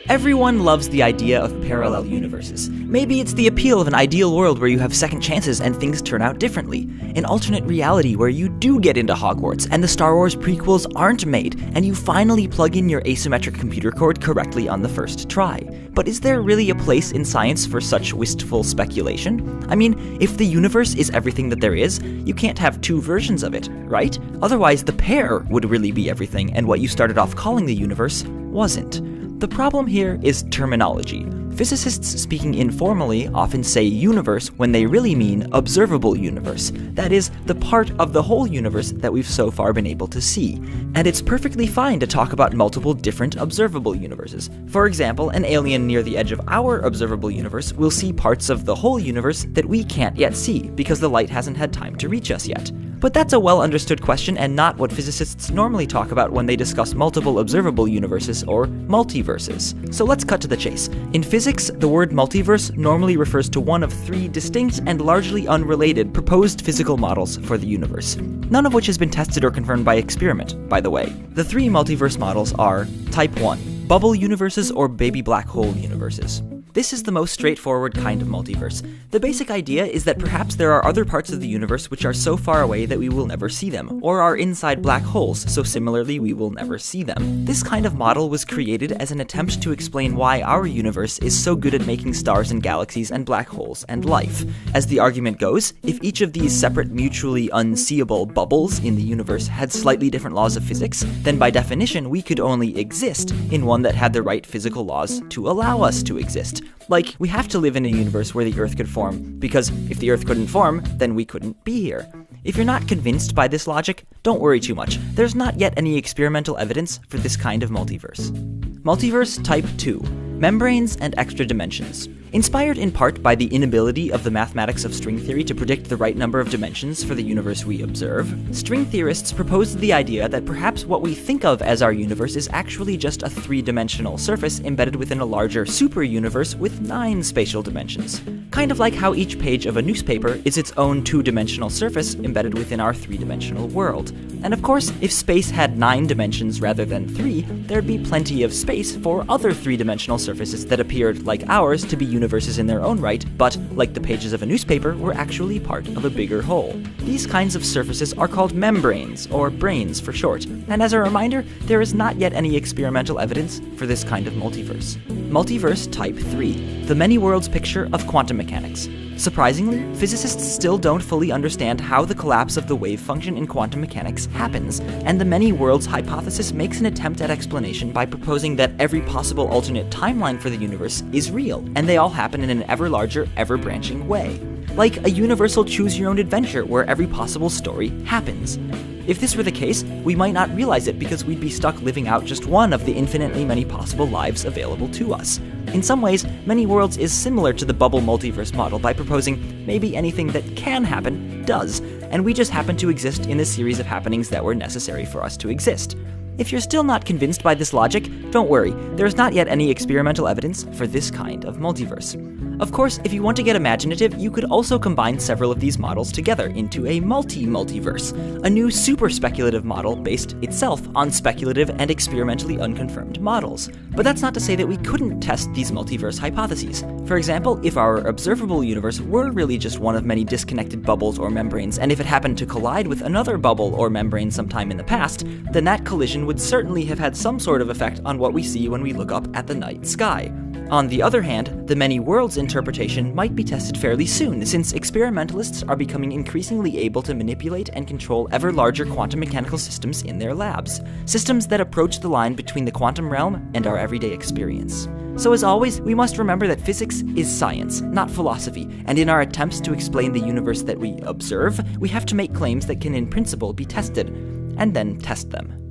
Everyone loves the idea of parallel universes. Maybe it's the appeal of an ideal world where you have second chances and things turn out differently. An alternate reality where you do get into Hogwarts and the Star Wars prequels aren't made, and you finally plug in your asymmetric computer code correctly on the first try. But is there really a place in science for such wistful speculation? I mean, if the universe is everything that there is, you can't have two versions of it, right? Otherwise, the pair would really be everything, and what you started off calling the universe wasn't. The problem here is terminology. Physicists speaking informally often say universe when they really mean observable universe. That is, the part of the whole universe that we've so far been able to see. And it's perfectly fine to talk about multiple different observable universes. For example, an alien near the edge of our observable universe will see parts of the whole universe that we can't yet see because the light hasn't had time to reach us yet. But that's a well-understood question and not what physicists normally talk about when they discuss multiple observable universes or multiverses. So let's cut to the chase. In physics, the word multiverse normally refers to one of three distinct and largely unrelated proposed physical models for the universe, none of which has been tested or confirmed by experiment, by the way. The three multiverse models are Type 1, bubble universes or baby black hole universes. This is the most straightforward kind of multiverse. The basic idea is that perhaps there are other parts of the universe which are so far away that we will never see them, or are inside black holes, so similarly we will never see them. This kind of model was created as an attempt to explain why our universe is so good at making stars and galaxies and black holes and life. As the argument goes, if each of these separate mutually unseeable bubbles in the universe had slightly different laws of physics, then by definition we could only exist in one that had the right physical laws to allow us to exist. Like, we have to live in a universe where the Earth could form, because if the Earth couldn't form, then we couldn't be here. If you're not convinced by this logic, don't worry too much. There's not yet any experimental evidence for this kind of multiverse. Multiverse Type 2. Membranes and extra dimensions. Inspired in part by the inability of the mathematics of string theory to predict the right number of dimensions for the universe we observe, string theorists proposed the idea that perhaps what we think of as our universe is actually just a three-dimensional surface embedded within a larger super-universe with 9 spatial dimensions. Kind of like how each page of a newspaper is its own two-dimensional surface embedded within our three-dimensional world. And of course, if space had 9 dimensions rather than 3, there'd be plenty of space for other three-dimensional surfaces that appeared, like ours, to be universes in their own right, but, like the pages of a newspaper, were actually part of a bigger whole. These kinds of surfaces are called membranes, or branes for short, and as a reminder, there is not yet any experimental evidence for this kind of multiverse. Multiverse Type 3, the many worlds picture of quantum mechanics. Surprisingly, physicists still don't fully understand how the collapse of the wave function in quantum mechanics happens, and the many worlds hypothesis makes an attempt at explanation by proposing that every possible alternate timeline for the universe is real, and they all happen in an ever larger, ever-branching way. Like a universal choose-your-own-adventure where every possible story happens. If this were the case, we might not realize it because we'd be stuck living out just one of the infinitely many possible lives available to us. In some ways, Many Worlds is similar to the bubble multiverse model by proposing maybe anything that can happen does, and we just happen to exist in the series of happenings that were necessary for us to exist. If you're still not convinced by this logic, don't worry, there's not yet any experimental evidence for this kind of multiverse. Of course, if you want to get imaginative, you could also combine several of these models together into a multi-multiverse, a new super-speculative model based itself on speculative and experimentally unconfirmed models. But that's not to say that we couldn't test these multiverse hypotheses. For example, if our observable universe were really just one of many disconnected bubbles or membranes, and if it happened to collide with another bubble or membrane sometime in the past, then that collision would certainly have had some sort of effect on what we see when we look up at the night sky. On the other hand, the many worlds interpretation might be tested fairly soon, since experimentalists are becoming increasingly able to manipulate and control ever larger quantum mechanical systems in their labs, systems that approach the line between the quantum realm and our everyday experience. So as always, we must remember that physics is science, not philosophy, and in our attempts to explain the universe that we observe, we have to make claims that can in principle be tested, and then test them.